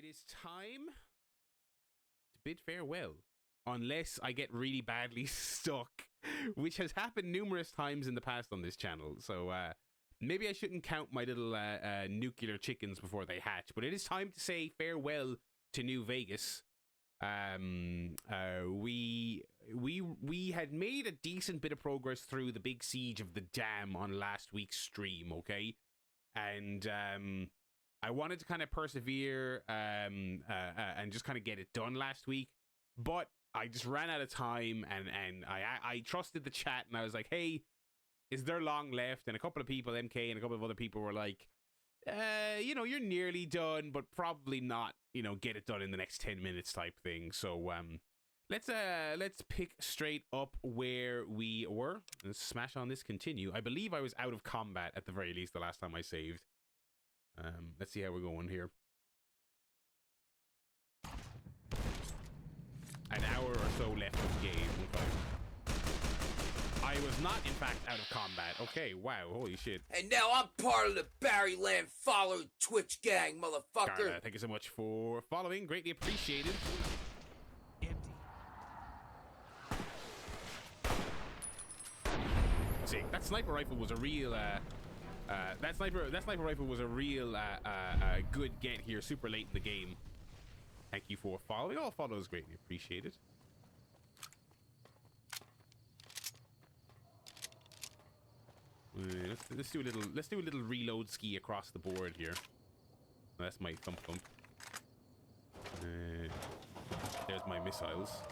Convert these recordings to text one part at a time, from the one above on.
It is time to bid farewell. Unless I get really badly stuck, which has happened numerous times in the past on this channel. So maybe I shouldn't count my little nuclear chickens before they hatch. But it is time to say farewell to New Vegas. We had made a decent bit of progress through the big siege of the dam on last week's stream, okay? And I wanted to kind of persevere and just kind of get it done last week, but I just ran out of time, and I trusted the chat, and I was like, hey, is there long left? And a couple of people, MK and a couple of other people were like, you know, you're nearly done, but probably not, you know, get it done in the next 10 minutes type thing. So let's pick straight up where we were and smash on this continue. I believe I was out of combat at the very least the last time I saved. Let's see how we're going here. An hour or so left of the game. Okay. I was not, in fact, out of combat. Okay, wow, holy shit. And now I'm part of the Barryland following Twitch gang, motherfucker. Carla, thank you so much for following. Greatly appreciated. Empty. See, that sniper rifle was a real that sniper rifle was a real good get here super late in the game. Thank you for following. All follows greatly appreciated. Let's do a little reload ski across the board here. That's my thump. There's my missiles.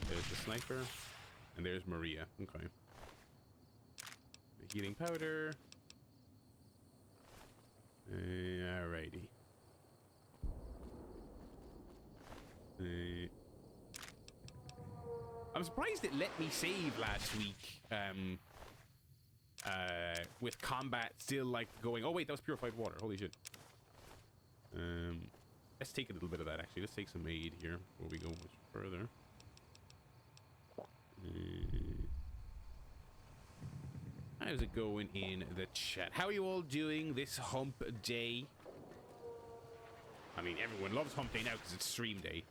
There's the sniper, and there's Maria. Okay. The healing powder. Alrighty. I'm surprised it let me save last week. With combat still like going. Oh wait, that was purified water. Holy shit. Let's take a little bit of that actually. Let's take some aid here before we go much further. How's it going in the chat? How are you all doing this hump day? I mean, everyone loves hump day now because it's stream day.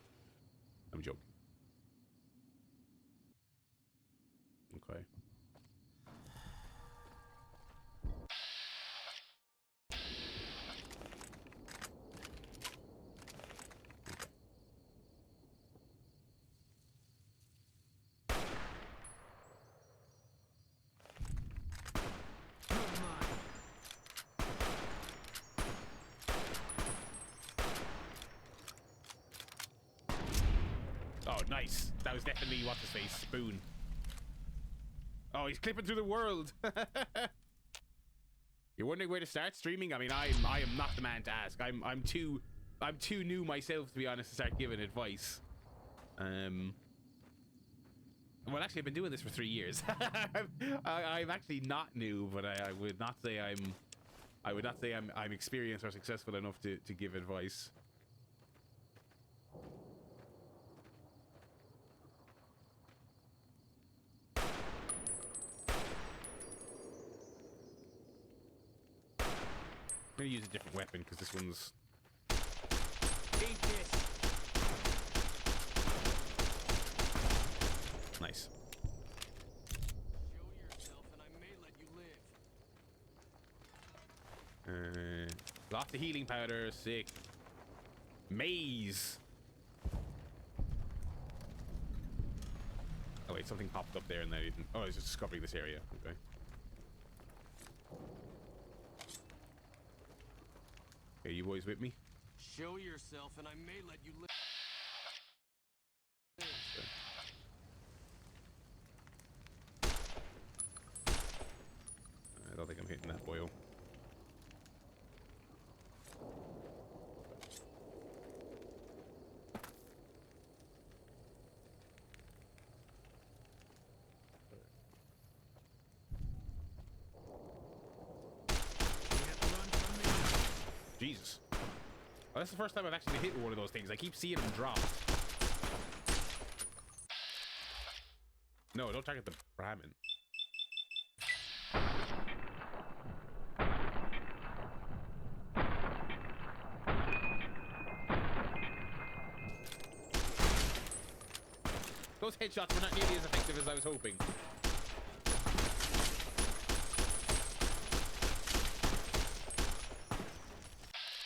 I'm joking. Okay. Oh, nice. That was definitely, what's his face, Spoon. Oh, he's clipping through the world. You're wondering where to start streaming? I mean, I am not the man to ask. I'm too new myself, to be honest, to start giving advice. Well, actually, I've been doing this for 3 years. I'm actually not new, but I would not say I'm experienced or successful enough to give advice. I'm gonna use a different weapon because this one's. Eat this. Nice. Show yourself and I may let you live. Lots of healing powder. Sick. Maze. Oh wait, something popped up there and I didn't. Oh, I was just discovering this area. Okay. Okay, you boys with me? Show yourself and I may let you live. I don't think I'm hitting that boil. Jesus. Well, that's the first time I've actually hit one of those things. I keep seeing them drop. No, don't target the Brahmin. Those headshots were not nearly as effective as I was hoping.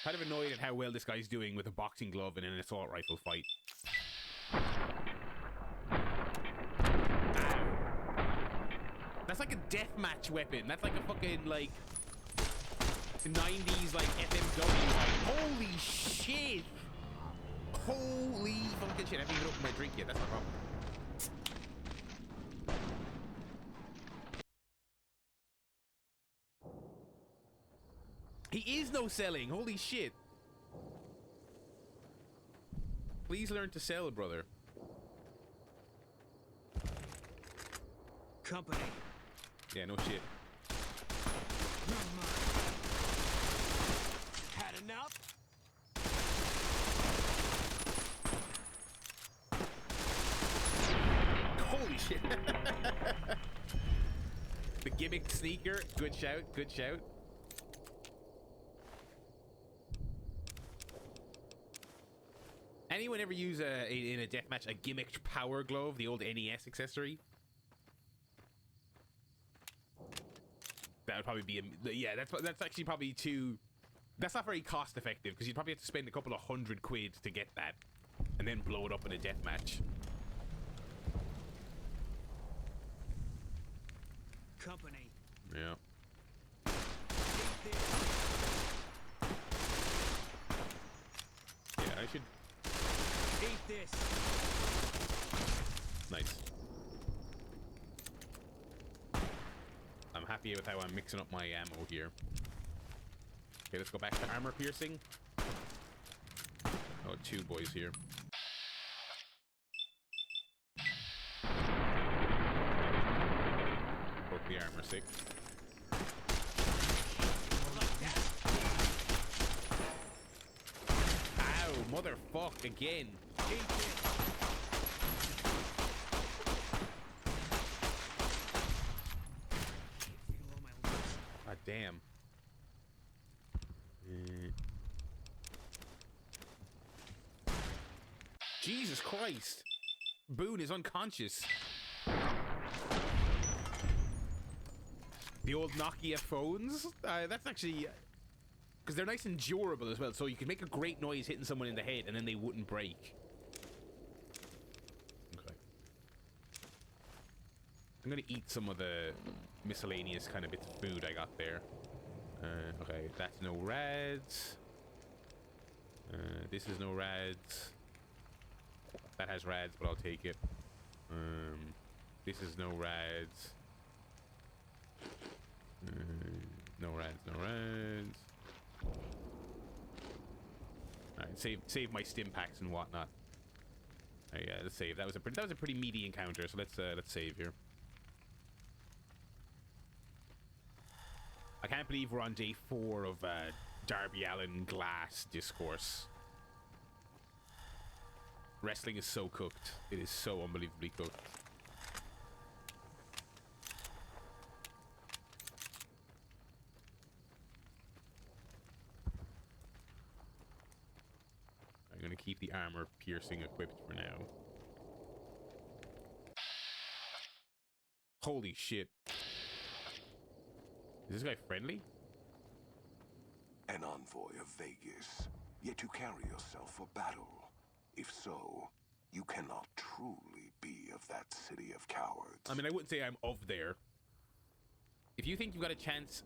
Kind of annoyed at how well this guy's doing with a boxing glove in an assault rifle fight. Ow. That's like a deathmatch weapon. That's like a fucking, like, 90s, like, FMW. Like, holy shit! Holy fucking shit. I haven't even opened my drink yet. That's the problem. He is no selling. Holy shit. Please learn to sell, brother. Company. Yeah, no shit. Had enough? Holy shit. The gimmick sneaker. Good shout. Good shout. Anyone ever use in a deathmatch a gimmicked power glove, the old NES accessory? That would probably be a, yeah. That's actually probably too. That's not very cost effective because you'd probably have to spend a couple of £100 to get that, and then blow it up in a deathmatch. Company. Yeah. Yeah, I should. Eat this. Nice. I'm happy with how I'm mixing up my ammo here. Okay, let's go back to armor piercing. Oh, 2 boys here. Broke the armor 6. Ow, motherfuck again. God damn. Jesus Christ. Boone is unconscious. The old Nokia phones? That's actually... Because they're nice and durable as well, so you can make a great noise hitting someone in the head and then they wouldn't break. Okay. I'm gonna eat some of the miscellaneous kind of bits of food I got there. Okay, that's no rads. This is no rads. That has rads, but I'll take it. This is no rads. No rads, no rads. Alright, save my stim packs and whatnot. Yeah, let's save. That was a pretty meaty encounter, so let's save here. I can't believe we're on day 4 of Darby Allin Glass discourse. Wrestling is so cooked. It is so unbelievably cooked. I'm gonna keep the armor piercing equipped for now. Holy shit. Is this guy friendly? An envoy of Vegas, yet you carry yourself for battle. If so, you cannot truly be of that city of cowards. I mean, I wouldn't say I'm of there. If you think you've got a chance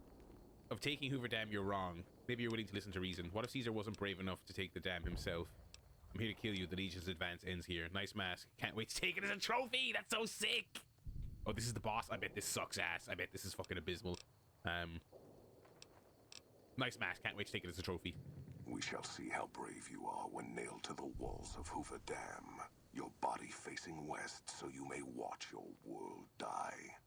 of taking Hoover Dam, you're wrong. Maybe you're willing to listen to reason. What if Caesar wasn't brave enough to take the dam himself? I'm here to kill you. The Legion's advance ends here. Nice mask. Can't wait to take it as a trophy. That's so sick. Oh, this is the boss. I bet this sucks ass. I bet this is fucking abysmal. Nice mask. Can't wait to take it as a trophy. We shall see how brave you are when nailed to the walls of Hoover Dam. Your body facing west so you may watch your world die.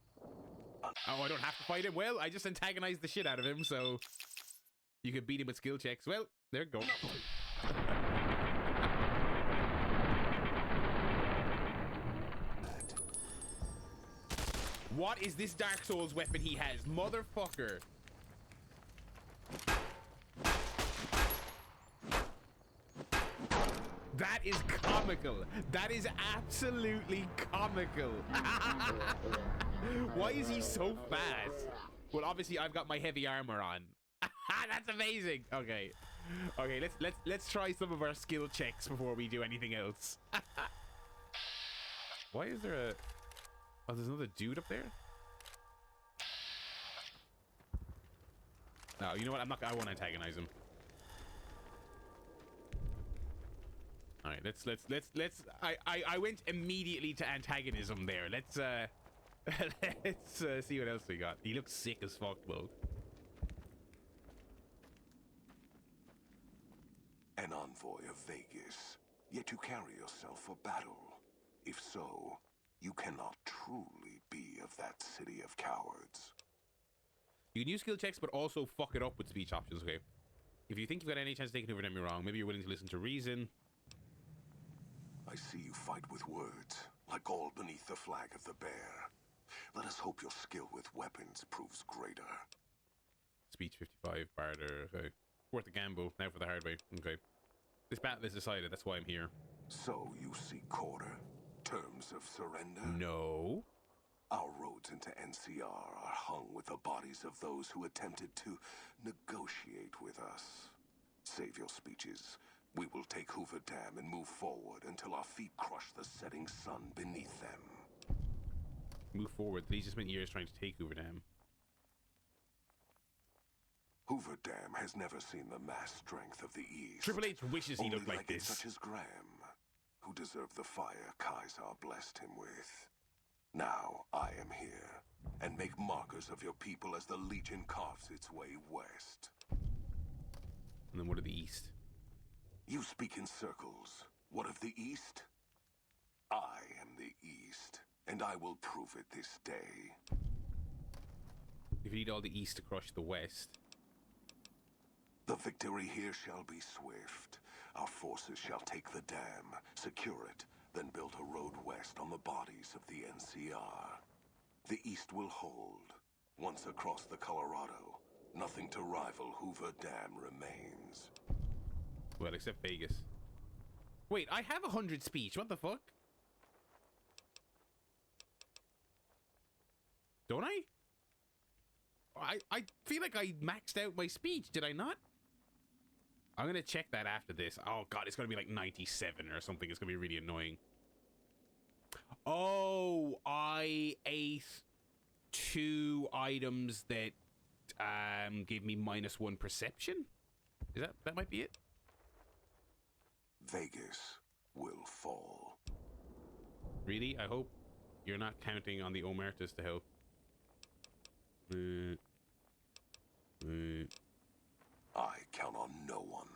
Oh, I don't have to fight him? Well, I just antagonized the shit out of him, so... You could beat him with skill checks. Well, there you go. What is this Dark Souls weapon he has? Motherfucker. That is comical. That is absolutely comical. Why is he so fast? Well, obviously I've got my heavy armor on. That's amazing. Okay. Okay, let's try some of our skill checks before we do anything else. Why is there a... Oh, there's another dude up there? No, you know what? I won't antagonize him. All right, let's I went immediately to antagonism there. Let's let's see what else we got. He looks sick as fuck, though. An envoy of Vegas, yet you carry yourself for battle. If so, you cannot truly be of that city of cowards. You can use skill checks, but also fuck it up with speech options, okay? If you think you've got any chance of taking over, don't be wrong. Maybe you're willing to listen to reason. I see you fight with words, like all beneath the flag of the bear. Let us hope your skill with weapons proves greater. Speech 55, barter, okay. Worth the gamble, now for the hard way, okay. This battle is decided, that's why I'm here. So you seek order? Terms of surrender? No. Our roads into NCR are hung with the bodies of those who attempted to negotiate with us. Save your speeches. We will take Hoover Dam and move forward until our feet crush the setting sun beneath them. Move forward. These just spent years trying to take Hoover Dam. Hoover Dam has never seen the mass strength of the East. Triple H wishes he Only looked like this. such as Graham, who deserved the fire Kaiser blessed him with. Now I am here, and make markers of your people as the Legion carves its way west. And then what of the East? You speak in circles. What of the East? I am the East, and I will prove it this day. If you need all the East to crush the West. The victory here shall be swift. Our forces shall take the dam, secure it, then build a road west on the bodies of the NCR. The East will hold. Once across the Colorado, nothing to rival Hoover Dam remains. Well, except Vegas. Wait, I have 100 speech. What the fuck? Don't I? I feel like I maxed out my speech. Did I not? I'm gonna check that after this. Oh god, it's gonna be like 97 or something. It's gonna be really annoying. Oh, I ate 2 items that gave me -1 perception. Is that might be it? Vegas will fall. Really? I hope you're not counting on the Omertas to help. I count on no one.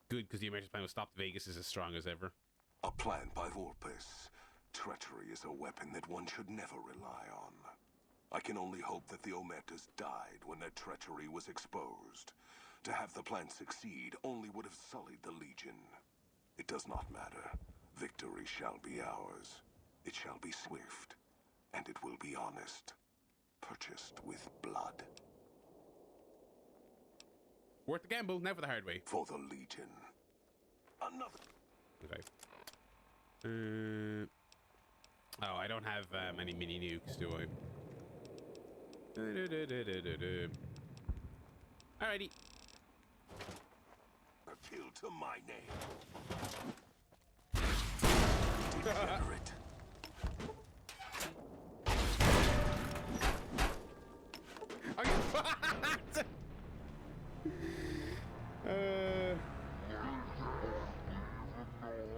Good, because the Omertas plan will stop Vegas is as strong as ever. A plan by Vulpes. Treachery is a weapon that one should never rely on. I can only hope that the Omertas died when their treachery was exposed. To have the plan succeed only would have sullied the Legion. It does not matter. Victory shall be ours. It shall be swift, and it will be honest. Purchased with blood. Worth the gamble, now for the hard way. For the Legion. Another. Okay. Oh, I don't have any mini nukes, do I? Alrighty. A kill to my name. Degenerate. Are you fucked?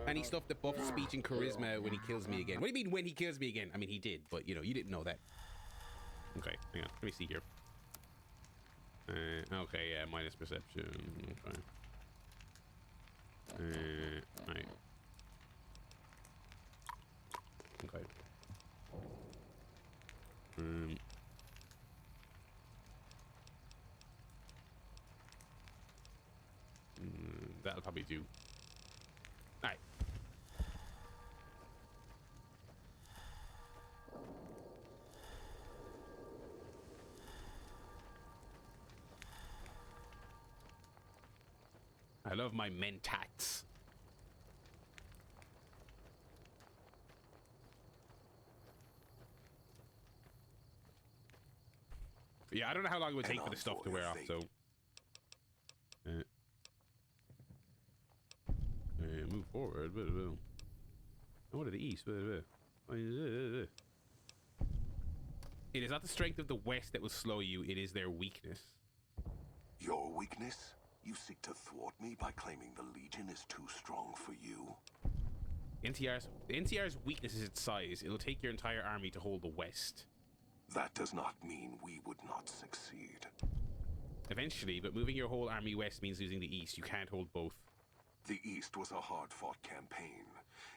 And he stuffed the buff speech and charisma when he kills me again. What do you mean when he kills me again? I mean, he did, but you know, you didn't know that. Okay, hang on. Let me see here. Okay, yeah, minus perception. Okay. Right. Okay. That'll probably do. All right. I love my mentats. Yeah, I don't know how long it would take for the stuff to wear off, so... move forward. What are the east? It is not the strength of the West that will slow you, it is their weakness. Your weakness? You seek to thwart me by claiming the Legion is too strong for you? The NCR's weakness is its size. It'll take your entire army to hold the West. That does not mean we would not succeed. Eventually, but moving your whole army west means losing the East. You can't hold both. The East was a hard-fought campaign.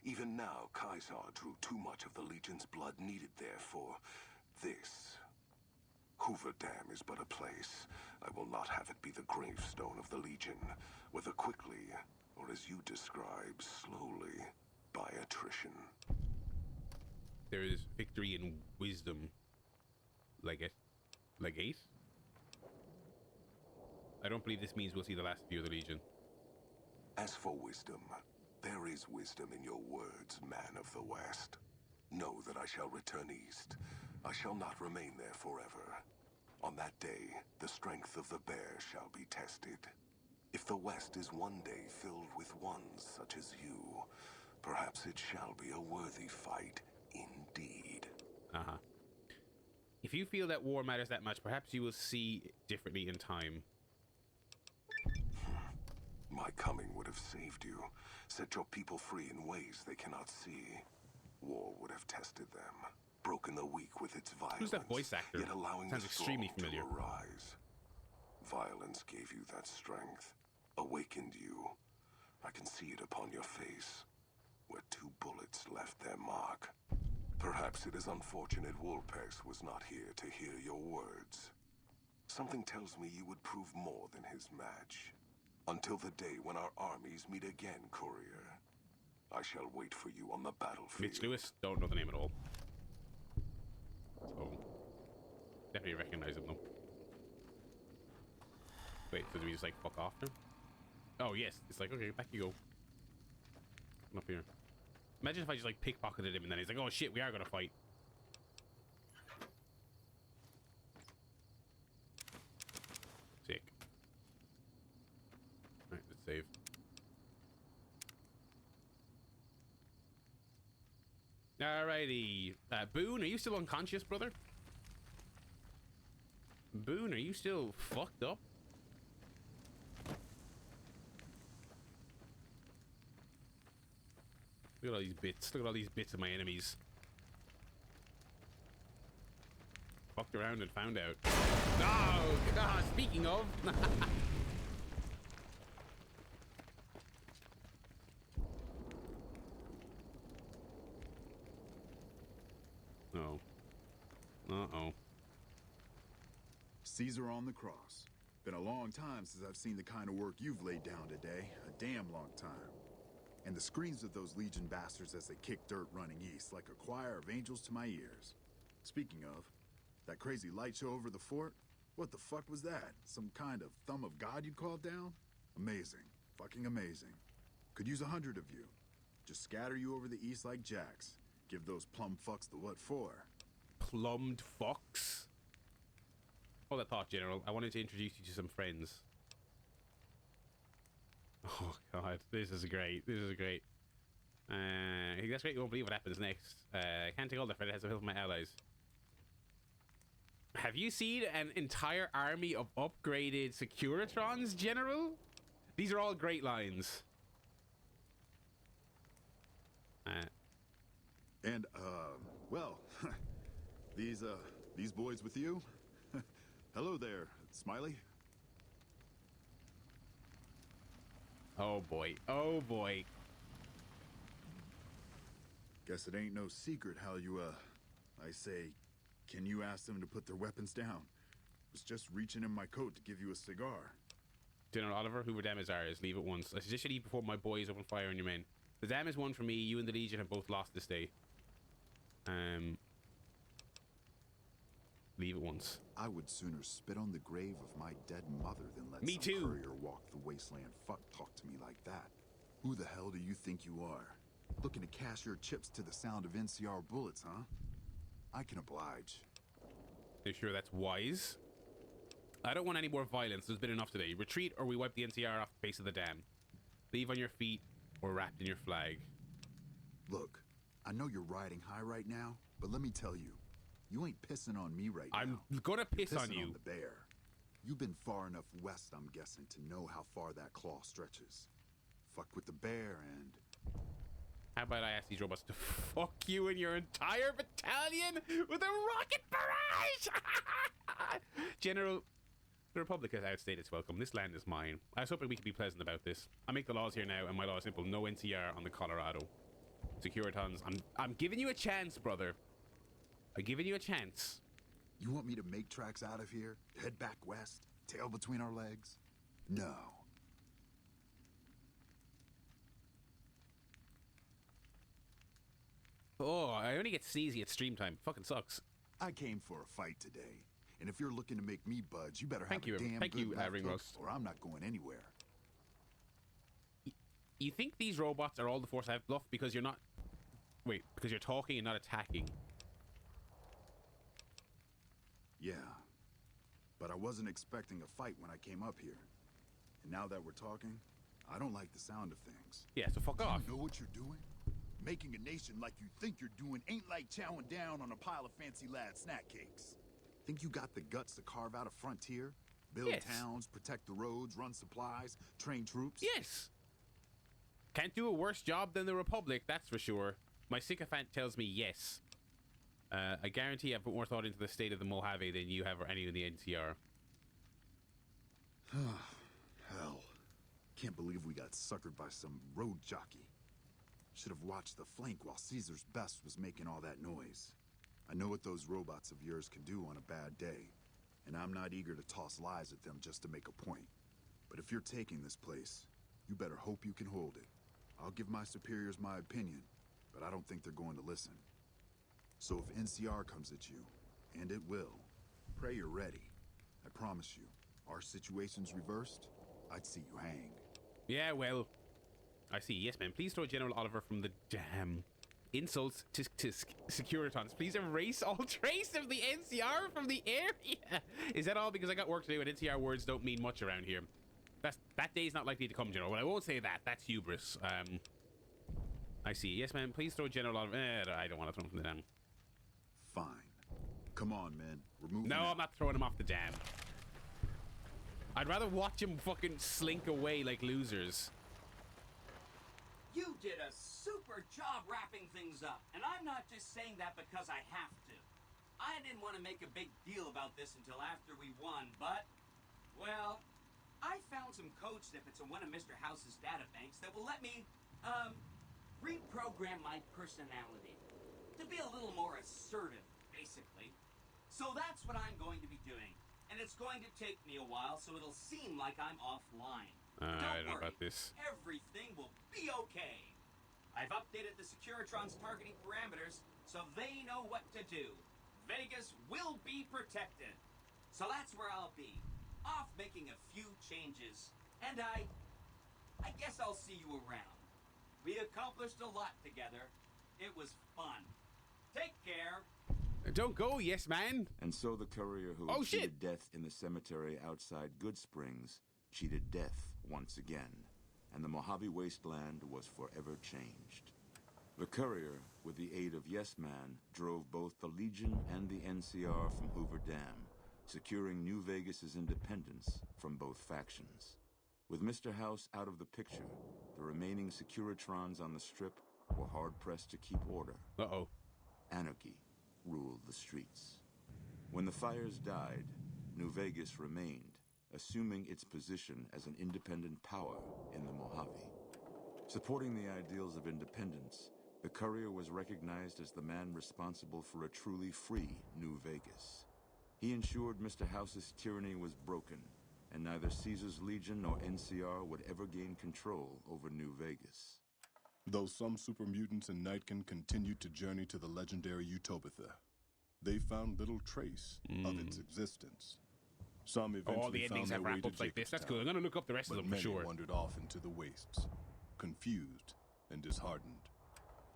Even now, Caesar drew too much of the Legion's blood needed there for this. Hoover Dam is but a place. I will not have it be the gravestone of the Legion, whether quickly, or as you describe, slowly, by attrition. There is victory in wisdom. Legate? I don't believe this means we'll see the last of you of the Legion. As for wisdom, there is wisdom in your words, man of the West. Know that I shall return east. I shall not remain there forever. On that day, the strength of the bear shall be tested. If the West is one day filled with ones such as you, perhaps it shall be a worthy fight indeed. Uh-huh. If you feel that war matters that much, perhaps you will see it differently in time. My coming would have saved you, set your people free in ways they cannot see. War would have tested them, broken the weak with its violence. Who's that voice actor? Yet allowing Sounds the extremely strong familiar. to arise. Violence gave you that strength, awakened you. I can see it upon your face, where 2 bullets left their mark. Perhaps it is unfortunate Wolpex was not here to hear your words. Something tells me you would prove more than his match. Until the day when our armies meet again, Courier. I shall wait for you on the battlefield. Mitch Lewis, don't know the name at all. So, definitely recognize him though. Wait, so do we just like fuck off now? Oh yes, it's like, okay, back you go. Come up here. Imagine if I just like pickpocketed him and then he's like, oh shit, we are gonna fight. Sick. Alright, let's save. Alrighty. Boone, are you still unconscious, brother? Boone, are you still fucked up? Look at all these bits. Look at all these bits of my enemies. Fucked around and found out. Oh, God, speaking of. Oh. Uh-oh. Caesar on the cross. Been a long time since I've seen the kind of work you've laid down today. A damn long time. And the screams of those Legion bastards as they kick dirt running east like a choir of angels to my ears. Speaking of, that crazy light show over the fort? What the fuck was that? Some kind of thumb of God you called down? Amazing. Fucking amazing. Could use 100 of you. Just scatter you over the east like jacks. Give those plum fucks the what for. Plumbed fox? Hold that thought, General. I wanted to introduce you to some friends. Oh god, this is great. This is great. That's great. You won't believe what happens next. I can't take all that credit. It has to help my allies. Have you seen an entire army of upgraded Securitrons, General? These are all great lines. Well, these boys with you? Hello there, Smiley. Oh boy. Oh boy. Guess it ain't no secret how you, I say, can you ask them to put their weapons down? Was just reaching in my coat to give you a cigar. General Oliver, Hoover Dam is ours. Leave it once. I suggest you leave before my boys open fire on your men. The dam is one for me. You and the Legion have both lost this day. Leave it once. I would sooner spit on the grave of my dead mother than let Me some too. courier walk the wasteland fuck talk to me like that. Who the hell do you think you are? Looking to cash your chips to the sound of NCR bullets, huh? I can oblige. Are you sure that's wise? I don't want any more violence. There's been enough today. Retreat or we wipe the NCR off the face of the dam. Leave on your feet or wrapped in your flag. Look, I know you're riding high right now, but let me tell you, you ain't pissing on me right now. I'm gonna piss on Pissing you. on the bear. You've been far enough west, I'm guessing, to know how far that claw stretches. Fuck with the bear and... How about I ask these robots to fuck you and your entire battalion with a rocket barrage? General, the Republic has outstayed its welcome. This land is mine. I was hoping we could be pleasant about this. I make the laws here now, and my law is simple. No NCR on the Colorado. Securitons, I'm giving you a chance, brother. I'm giving you a chance. You want me to make tracks out of here? Head back west? Tail between our legs? No. Oh, I only get sneezy at stream time. Fucking sucks. I came for a fight today. And if you're looking to make me budge, you better have Thank you, a damn thank good you, left Ring hook, Roast. or I'm not going anywhere. You think these robots are all the force I have bluff because you're not... Wait, because you're talking and not attacking. Yeah. But I wasn't expecting a fight when I came up here. And now that we're talking, I don't like the sound of things. Yeah, so fuck off. You know what you're doing? Making a nation like you think you're doing ain't like chowing down on a pile of fancy lad snack cakes. Think you got the guts to carve out a frontier? Build Yes. towns, protect the roads, run supplies, train troops? Yes. Can't do a worse job than the Republic, that's for sure. My sycophant tells me yes. I guarantee I've put more thought into the state of the Mojave than you have or any of the NCR. Hell. Can't believe we got suckered by some road jockey. Should have watched the flank while Caesar's best was making all that noise. I know what those robots of yours can do on a bad day, and I'm not eager to toss lies at them just to make a point. But if you're taking this place, you better hope you can hold it. I'll give my superiors my opinion, but I don't think they're going to listen. So if NCR comes at you, and it will, pray you're ready. I promise you, our situation's reversed, I'd see you hang. Yeah, well, I see. Yes, man. Please throw General Oliver from the dam. Insults to Securitons. Please erase all trace of the NCR from the area. Is that all? Because I got work to do and NCR words don't mean much around here. That day's not likely to come, General. But I won't say that. That's hubris. I see. Yes, man. Please throw General Oliver. I don't want to throw him from the dam. Fine. Come on, man. We're moving No, out. I'm not throwing him off the dam. I'd rather watch him fucking slink away like losers. You did a super job wrapping things up, and I'm not just saying that because I have to. I didn't want to make a big deal about this until after we won, but, well, I found some code snippets in one of Mr. House's databanks that will let me, reprogram my personality to be a little more assertive, basically. So that's what I'm going to be doing, and it's going to take me a while, so it'll seem like I'm offline. I don't know worry. about this. Everything will be okay. I've updated the Securitron's targeting parameters so they know what to do. Vegas will be protected. So that's where I'll be. Off making a few changes. And I guess I'll see you around. We accomplished a lot together. It was fun. Take care. Don't go, yes, man. And so the courier who Oh, cheated shit. death in the cemetery outside Good Springs cheated death once again, and the Mojave wasteland was forever changed. The courier, with the aid of Yes Man, drove both the Legion and the NCR from Hoover Dam, securing New Vegas's independence from both factions. With Mr. House out of the picture, the remaining Securitrons on the Strip were hard-pressed to keep order. Uh-oh. Anarchy ruled the streets. When the fires died, New Vegas remained, assuming its position as an independent power in the Mojave. Supporting the ideals of independence, the courier was recognized as the man responsible for a truly free New Vegas. He ensured Mr. House's tyranny was broken, and neither Caesar's Legion nor NCR would ever gain control over New Vegas. Though some super mutants in Nightkin continued to journey to the legendary Utopia, they found little trace of its existence. Some eventually all the endings found have their way wrap-ups to like this. That's Jacobstown, cool. I'm going to look up the rest of but them for many sure. wandered off into the wastes, confused and disheartened.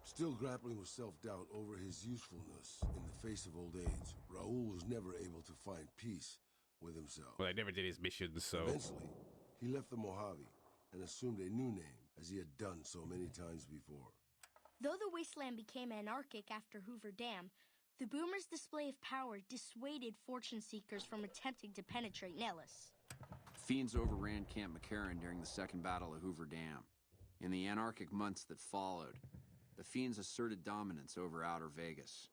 Still grappling with self-doubt over his usefulness in the face of old age, Raoul was never able to find peace with himself. Well, I never did his missions, so... Eventually, he left the Mojave and assumed a new name, as he had done so many times before. Though the wasteland became anarchic after Hoover Dam, the Boomers' display of power dissuaded fortune seekers from attempting to penetrate Nellis. Fiends overran Camp McCarran during the Second Battle of Hoover Dam. In the anarchic months that followed, the Fiends asserted dominance over Outer Vegas.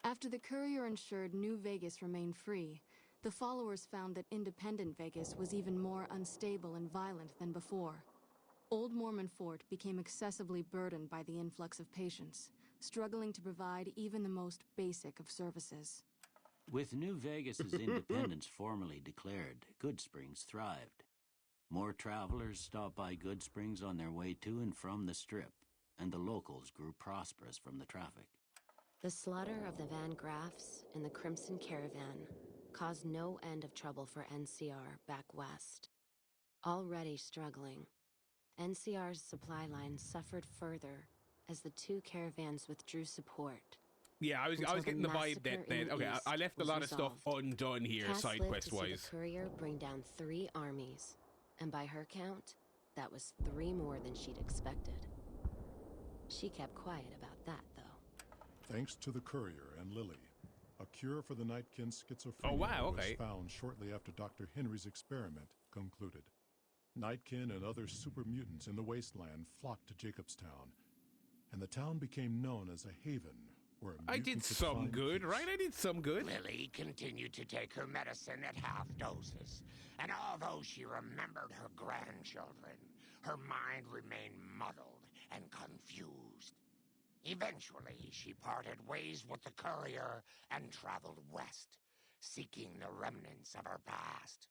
After the Courier ensured New Vegas remained free, the followers found that independent Vegas was even more unstable and violent than before. Old Mormon Fort became excessively burdened by the influx of patients, struggling to provide even the most basic of services. With New Vegas's independence formally declared, Good Springs thrived. More travelers stopped by Good Springs on their way to and from the Strip, and the locals grew prosperous from the traffic. The slaughter of the Van Graffs and the Crimson Caravan caused no end of trouble for NCR back west. Already struggling, NCR's supply lines suffered further as the two caravans withdrew support. Yeah, I was getting the vibe that okay, I left a lot of stuff undone here, side quest wise. The Courier bring down 3 armies, and by her count, that was 3 more than she'd expected. She kept quiet about that, though. Thanks to the Courier and Lily, a cure for the Nightkin schizophrenia was found shortly after Dr. Henry's experiment concluded. Nightkin and other super mutants in the wasteland flocked to Jacobstown, and the town became known as a haven where I did some good, right? I did some good. Lily continued to take her medicine at half doses, and although she remembered her grandchildren, her mind remained muddled and confused. Eventually, she parted ways with the Courier and traveled west, seeking the remnants of her past.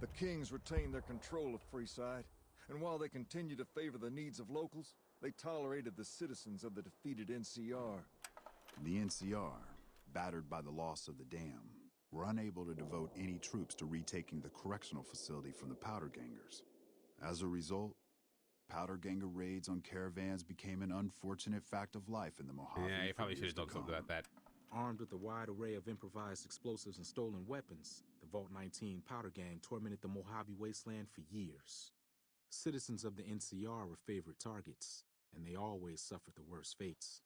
The Kings retained their control of Freeside, and while they continued to favor the needs of locals, they tolerated the citizens of the defeated NCR. The NCR, battered by the loss of the dam, were unable to devote any troops to retaking the correctional facility from the Powder Gangers. As a result, Powder Ganger raids on caravans became an unfortunate fact of life in the Mojave. Yeah, you probably should have done something about that. Armed with a wide array of improvised explosives and stolen weapons, the Vault 19 Powder Gang tormented the Mojave wasteland for years. Citizens of the NCR were favorite targets, and they always suffered the worst fates.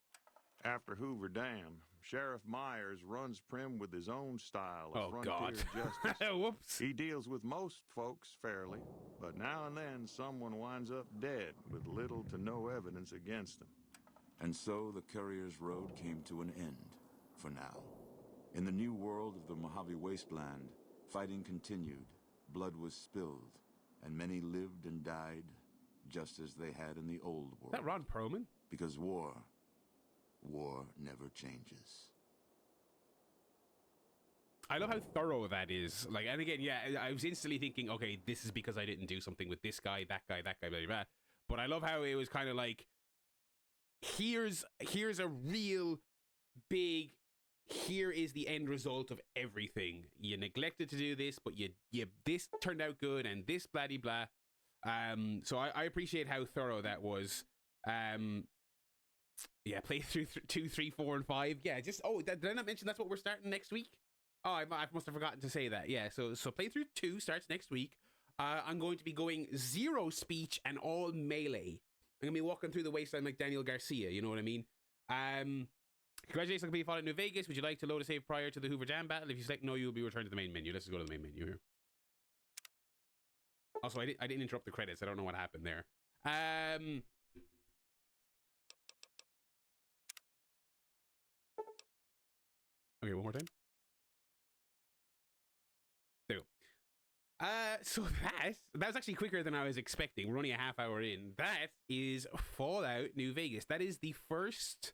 After Hoover Dam, Sheriff Myers runs Prim with his own style of frontier justice. Whoops. He deals with most folks fairly, but now and then someone winds up dead with little to no evidence against them. And so the Courier's road came to an end, for now. In the new world of the Mojave Wasteland, fighting continued, blood was spilled, and many lived and died just as they had in the old world. Is that Ron Perlman? Because war never changes. I love how thorough that is. Like, and again, yeah, I was instantly thinking, okay, this is because I didn't do something with this guy, that guy, blah, blah, blah. But I love how it was kind of like, here's a real big, here is the end result of everything. You neglected to do this, but you this turned out good, and this blah blah. So I appreciate how thorough that was. Yeah, play through 2, 3, 4, and 5. Yeah, just did I not mention that's what we're starting next week? Oh, I must have forgotten to say that. Yeah, so playthrough 2 starts next week. I'm going to be going 0 speech and all melee. I'm gonna be walking through the wasteland like Daniel Garcia. You know what I mean? Congratulations on being followed in New Vegas. Would you like to load a save prior to the Hoover Dam battle? If you select no, you will be returned to the main menu. Let's just go to the main menu here. Also, I didn't interrupt the credits. I don't know what happened there. Okay, one more time. There we go. So that was actually quicker than I was expecting. We're only a half hour in. That is Fallout New Vegas. That is the first.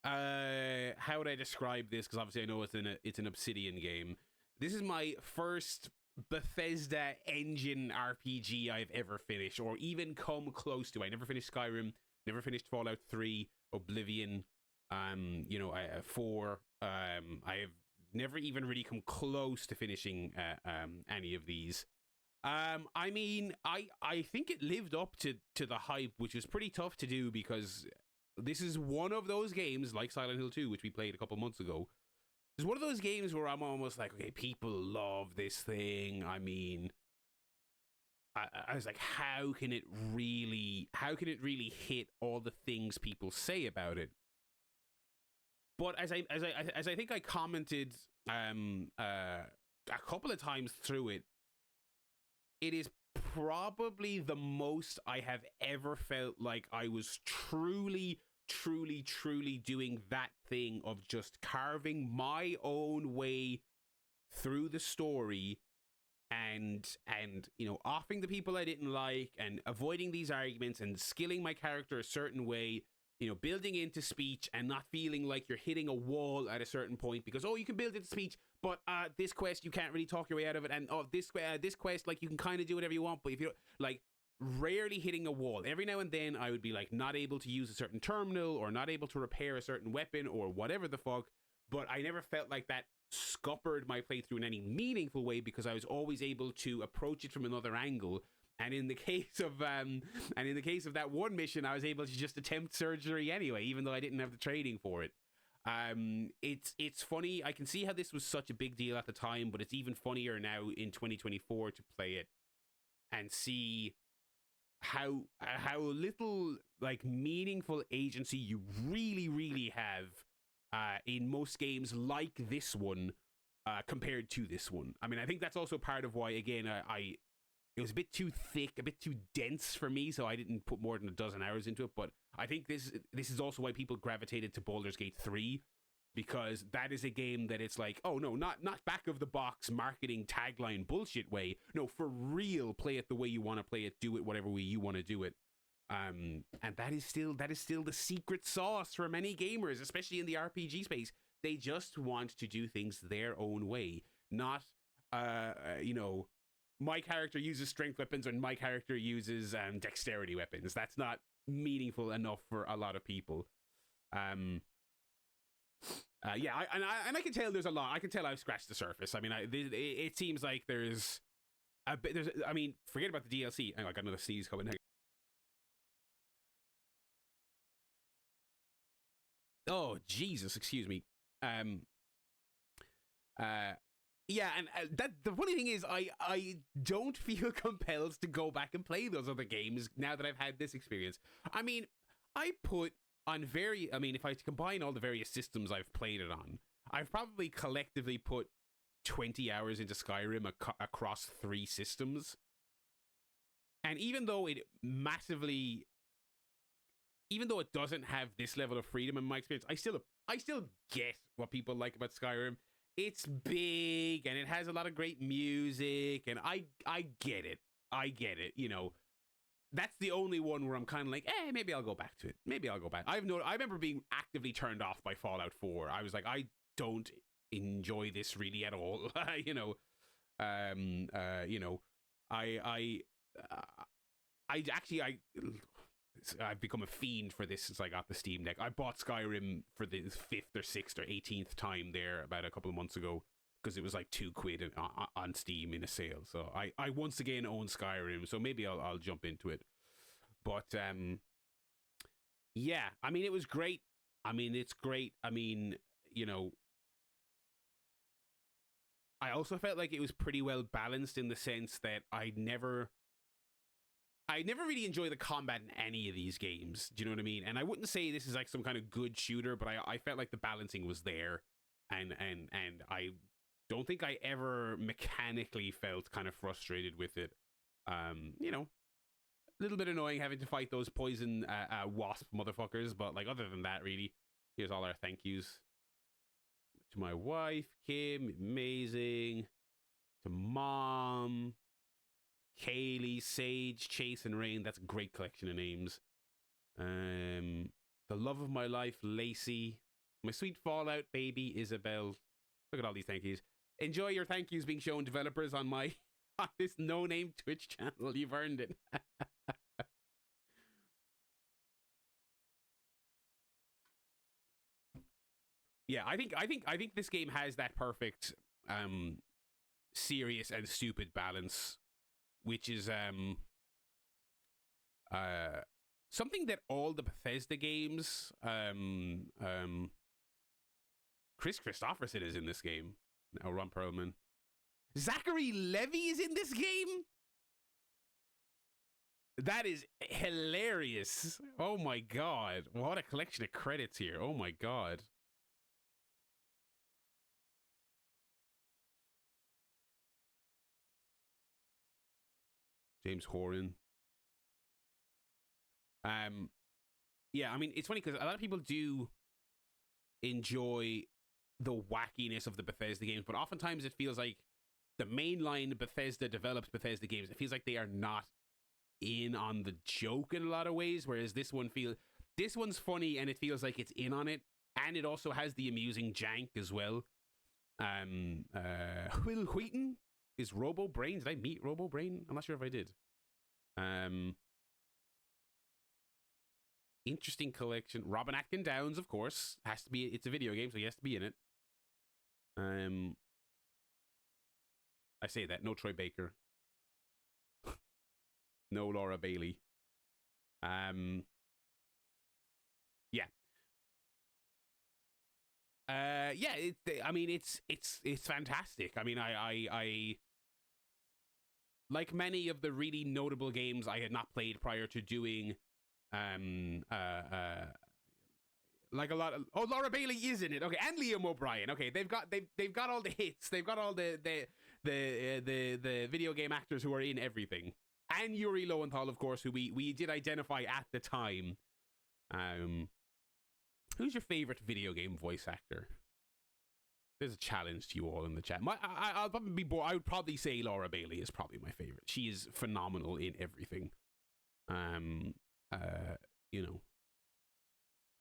How would I describe this? Because obviously I know it's an Obsidian game. This is my first Bethesda engine RPG I've ever finished, or even come close to. I never finished Skyrim, never finished Fallout 3, Oblivion, 4, I have never even really come close to finishing any of these. I mean, I think it lived up to the hype, which was pretty tough to do because this is one of those games, like Silent Hill 2, which we played a couple months ago. It's one of those games where I'm almost like, okay, people love this thing. I mean, I was like, how can it really hit all the things people say about it? But as I think I commented a couple of times through it, it is probably the most I have ever felt like I was truly doing that thing of just carving my own way through the story and you know, offing the people I didn't like and avoiding these arguments and skilling my character a certain way, you know, building into speech and not feeling like you're hitting a wall at a certain point because, oh, you can build into speech, but this quest you can't really talk your way out of it, and this quest, like, you can kind of do whatever you want, but if you're like rarely hitting a wall. Every now and then I would be like not able to use a certain terminal or not able to repair a certain weapon or whatever the fuck, but I never felt like that scuppered my playthrough in any meaningful way because I was always able to approach it from another angle. And in the case of that one mission, I was able to just attempt surgery anyway, even though I didn't have the training for it. It's funny. I can see how this was such a big deal at the time, but it's even funnier now in 2024 to play it and see how little like meaningful agency you really have in most games like this one compared to this one. I mean, I think that's also part of why, again, it was a bit too thick, a bit too dense for me, so I didn't put more than a dozen hours into it. But I think this is also why people gravitated to Baldur's Gate 3, because that is a game that it's like, oh no, not back of the box marketing tagline bullshit way. No, for real, play it the way you want to play it, do it whatever way you want to do it. And that is still the secret sauce for many gamers, especially in the RPG space. They just want to do things their own way, not you know, my character uses strength weapons and my character uses dexterity weapons. That's not meaningful enough for a lot of people. Yeah, I can tell there's a lot. I can tell I've scratched the surface. I mean, it seems like there's a bit. I mean, forget about the DLC. Hang on, I got another sneeze coming. Oh Jesus, excuse me. Yeah, and that the funny thing is, I don't feel compelled to go back and play those other games now that I've had this experience. I mean, if I combine all the various systems I've played it on, I've probably collectively put 20 hours into Skyrim across 3 systems. And even though it doesn't have this level of freedom in my experience, I still get what people like about Skyrim. It's big and it has a lot of great music, and I get it. You know, that's the only one where I'm kind of like, maybe I'll go back to it. Maybe I'll go back. I remember being actively turned off by Fallout 4. I was like, I don't enjoy this really at all. You know, I've become a fiend for this since I got the Steam Deck. I bought Skyrim for the 5th or 6th or 18th time there about a couple of months ago because it was like £2 on Steam in a sale. So I once again own Skyrim, so maybe I'll jump into it. But yeah, I mean, it was great. I mean, it's great. I mean, you know, I also felt like it was pretty well balanced in the sense that I never really enjoy the combat in any of these games. Do you know what I mean? And I wouldn't say this is like some kind of good shooter, but I felt like the balancing was there. And I don't think I ever mechanically felt kind of frustrated with it. You know, a little bit annoying having to fight those poison wasp motherfuckers, but like other than that, really, here's all our thank yous. To my wife, Kim, amazing. To Mom, Kaylee, Sage, Chase, and Rain. That's a great collection of names. The love of my life, Lacey. My sweet Fallout baby, Isabel. Look at all these thank yous. Enjoy your thank yous being shown, developers, on this no-name Twitch channel. You've earned it. Yeah, I think this game has that perfect serious and stupid balance, which is something that all the Bethesda games, Chris Christopherson is in this game. Now Ron Perlman. Zachary Levi is in this game? That is hilarious. Oh my god. What a collection of credits here. Oh my god. James Horan. Yeah, I mean, it's funny because a lot of people do enjoy the wackiness of the Bethesda games, but oftentimes it feels like the mainline Bethesda develops Bethesda games. It feels like they are not in on the joke in a lot of ways, whereas this one's funny and it feels like it's in on it, and it also has the amusing jank as well. Will Wheaton is Robo Brain. Did I meet Robo Brain? I'm not sure if I did. Interesting collection. Robin Atkin Downs, of course, has to be. It's a video game, so he has to be in it. I say that. No Troy Baker. No Laura Bailey. Yeah. Yeah. I mean, it's fantastic. I mean, I like many of the really notable games I had not played prior to doing. Like a lot of Laura Bailey is in it. Okay, and Liam O'Brien. Okay, they've got all the hits. They've got all the video game actors who are in everything. And Yuri Lowenthal, of course, who we did identify at the time. Who's your favorite video game voice actor? There's a challenge to you all in the chat. I'll probably be bored. I would probably say Laura Bailey is probably my favorite. She is phenomenal in everything. You know.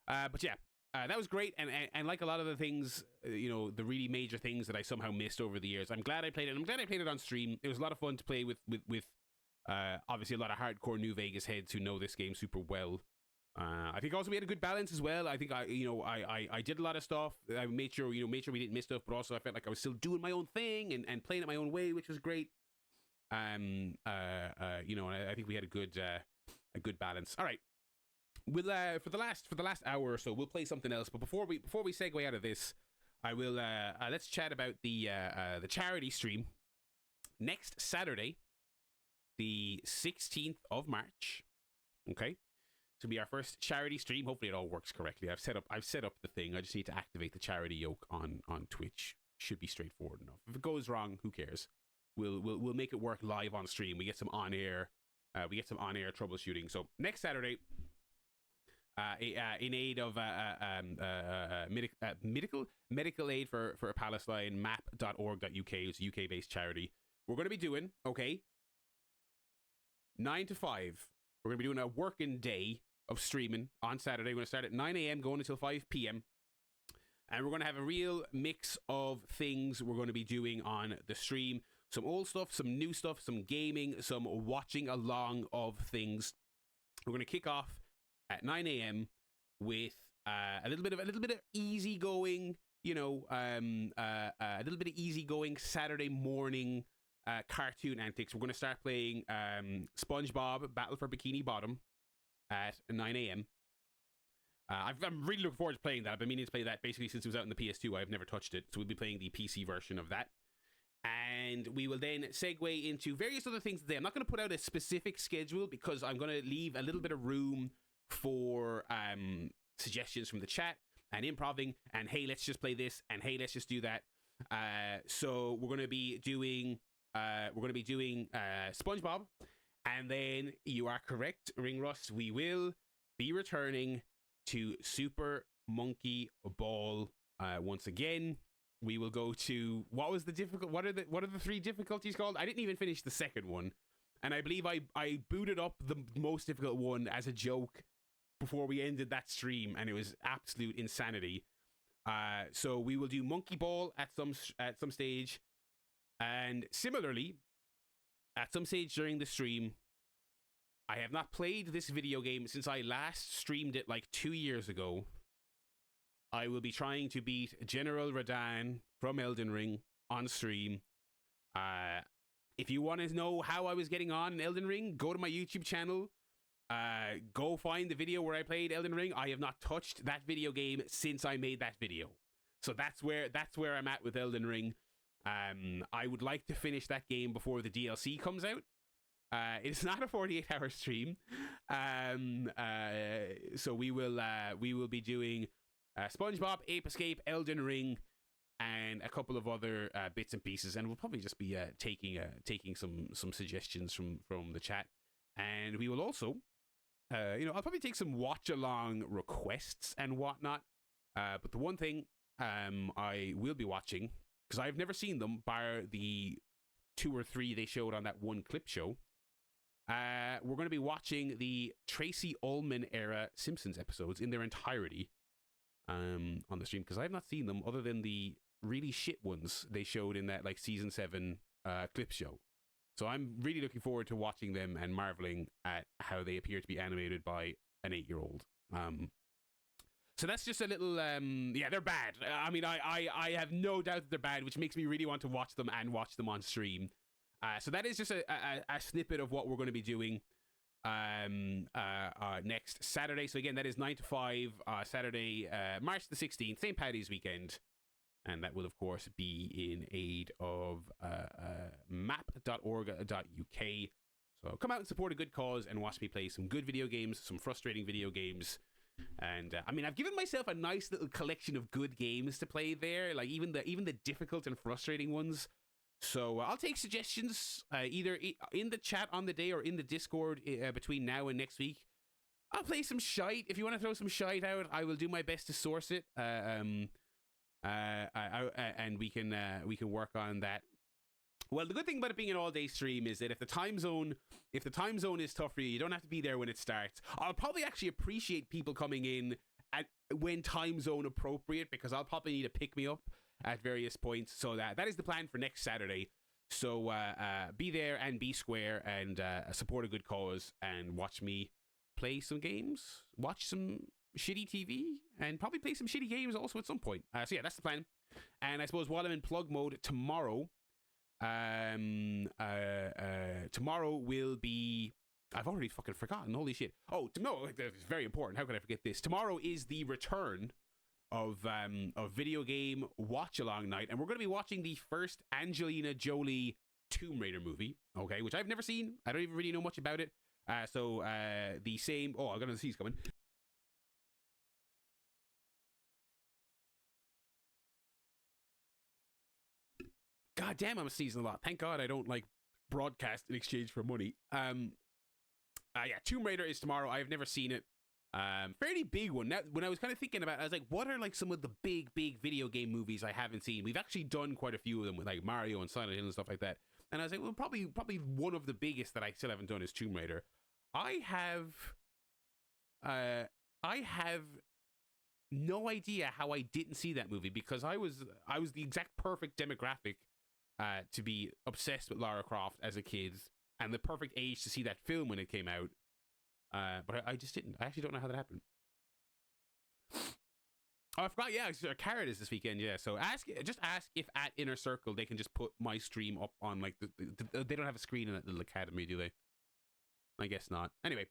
But yeah, that was great, and like a lot of the things, you know, the really major things that I somehow missed over the years, I'm glad I played it. I'm glad I played it on stream. It was a lot of fun to play with obviously a lot of hardcore New Vegas heads who know this game super well. I think also we had a good balance as well. I think I did a lot of stuff. I made sure we didn't miss stuff, but also I felt like I was still doing my own thing and playing it my own way, which was great. You know, and I think we had a good balance. All right. We'll for the last hour or so we'll play something else. But before we segue out of this, I will let's chat about the charity stream next Saturday, the 16th of March. Okay, it's gonna be our first charity stream. Hopefully it all works correctly. I've set up the thing. I just need to activate the charity yoke on Twitch. Should be straightforward enough. If it goes wrong, who cares? We'll make it work live on stream. We get some on air troubleshooting. So next Saturday. In aid of medical aid for Palestine, map.org.uk is a UK-based charity. We're going to be doing, 9 to 5. We're going to be doing a working day of streaming on Saturday. We're going to start at 9 a.m. going until 5 p.m. And we're going to have a real mix of things we're going to be doing on the stream. Some old stuff, some new stuff, some gaming, some watching along of things. We're going to kick off at 9 a.m. with a little bit of easygoing, you know, a little bit of easygoing Saturday morning cartoon antics. We're going to start playing SpongeBob Battle for Bikini Bottom at 9 a.m. I'm really looking forward to playing that. I've been meaning to play that basically since it was out in the PS2. I've never touched it, so we'll be playing the PC version of that. And we will then segue into various other things today. I'm not going to put out a specific schedule because I'm going to leave a little bit of room for suggestions from the chat and improving and hey, let's just play this and hey, let's just do that. So we're going to be doing SpongeBob, and then you are correct, Ring Rust. We will be returning to Super Monkey Ball once again. We will go to what are the 3 difficulties called? I didn't even finish the second one, and I believe I booted up the most difficult one as a joke before we ended that stream, and it was absolute insanity. So we will do Monkey Ball at some stage, and similarly, at some stage during the stream, I have not played this video game since I last streamed it like 2 years ago. I will be trying to beat General Radahn from Elden Ring on stream. If you want to know how I was getting on in Elden Ring, go to my YouTube channel. Go find the video where I played Elden Ring. I have not touched that video game since I made that video. So that's where I'm at with Elden Ring. I would like to finish that game before the DLC comes out. It's not a 48-hour stream. So we will be doing SpongeBob, Ape Escape, Elden Ring, and a couple of other bits and pieces, and we'll probably just be taking some suggestions from the chat, and we will also, I'll probably take some watch along requests and whatnot. But the one thing I will be watching, because I've never seen them, bar the 2 or 3 they showed on that one clip show. We're going to be watching the Tracy Ullman era Simpsons episodes in their entirety on the stream, because I've not seen them other than the really shit ones they showed in that like season 7 clip show. So I'm really looking forward to watching them and marveling at how they appear to be animated by an 8-year-old. So that's just a little they're bad. I mean, I have no doubt that they're bad, which makes me really want to watch them and watch them on stream. So that is just a snippet of what we're going to be doing next Saturday. So again, that is 9 to 5 Saturday, March the 16th, St. Paddy's weekend. And that will, of course, be in aid of map.org.uk. So come out and support a good cause and watch me play some good video games, some frustrating video games. And I mean, I've given myself a nice little collection of good games to play there, like even the difficult and frustrating ones. So I'll take suggestions either in the chat on the day or in the Discord between now and next week. I'll play some shite. If you want to throw some shite out, I will do my best to source it. And we can work on that. Well, the good thing about it being an all-day stream is that if the time zone is tough for you, you don't have to be there when it starts. I'll probably actually appreciate people coming in when time zone appropriate, because I'll probably need to pick me up at various points. So that is the plan for next Saturday. So be there and be square and support a good cause and watch me play some games, watch some shitty TV, and probably play some shitty games also at some point. So yeah, that's the plan. And I suppose while I'm in plug mode tomorrow, tomorrow will be, I've already fucking forgotten, holy shit. Oh no, it's very important, how could I forget this? Tomorrow is the return of video game watch along night, and we're going to be watching the first Angelina Jolie Tomb Raider movie, okay, which I've never seen. I don't even really know much about it. So the same, I'm gonna see it's coming. God damn, I'm sneezing a lot. Thank God I don't like broadcast in exchange for money. Yeah, Tomb Raider is tomorrow. I've never seen it. Fairly big one. Now, when I was kind of thinking about it, I was like, what are like some of the big video game movies I haven't seen? We've actually done quite a few of them with like Mario and Silent Hill and stuff like that. And I was like, well, probably one of the biggest that I still haven't done is Tomb Raider. I have no idea how I didn't see that movie, because I was the exact perfect demographic to be obsessed with Lara Croft as a kid, and the perfect age to see that film when it came out. But I just didn't. I actually don't know how that happened. Oh, I forgot. Yeah, Carrot is this weekend. Yeah, so just ask if at Inner Circle they can just put my stream up on like they don't have a screen in that little academy, do they? I guess not. Anyway,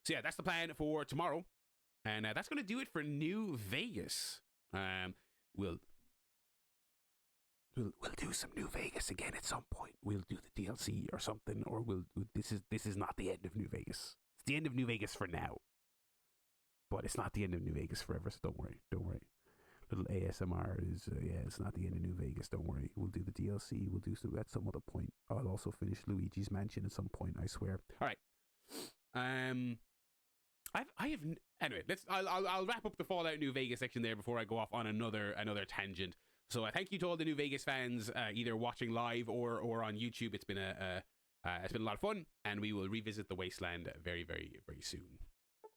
so yeah, that's the plan for tomorrow, and that's going to do it for New Vegas. We'll do some New Vegas again at some point. We'll do the DLC or something, or this is not the end of New Vegas. It's the end of New Vegas for now, but it's not the end of New Vegas forever. So don't worry. Little ASMR is it's not the end of New Vegas. Don't worry. We'll do the DLC. We'll do some at some other point. I'll also finish Luigi's Mansion at some point, I swear. All right. Anyway. I'll wrap up the Fallout New Vegas section there before I go off on another tangent. So thank you to all the New Vegas fans, either watching live or on YouTube. It's been a lot of fun, and we will revisit the Wasteland very, very, very soon.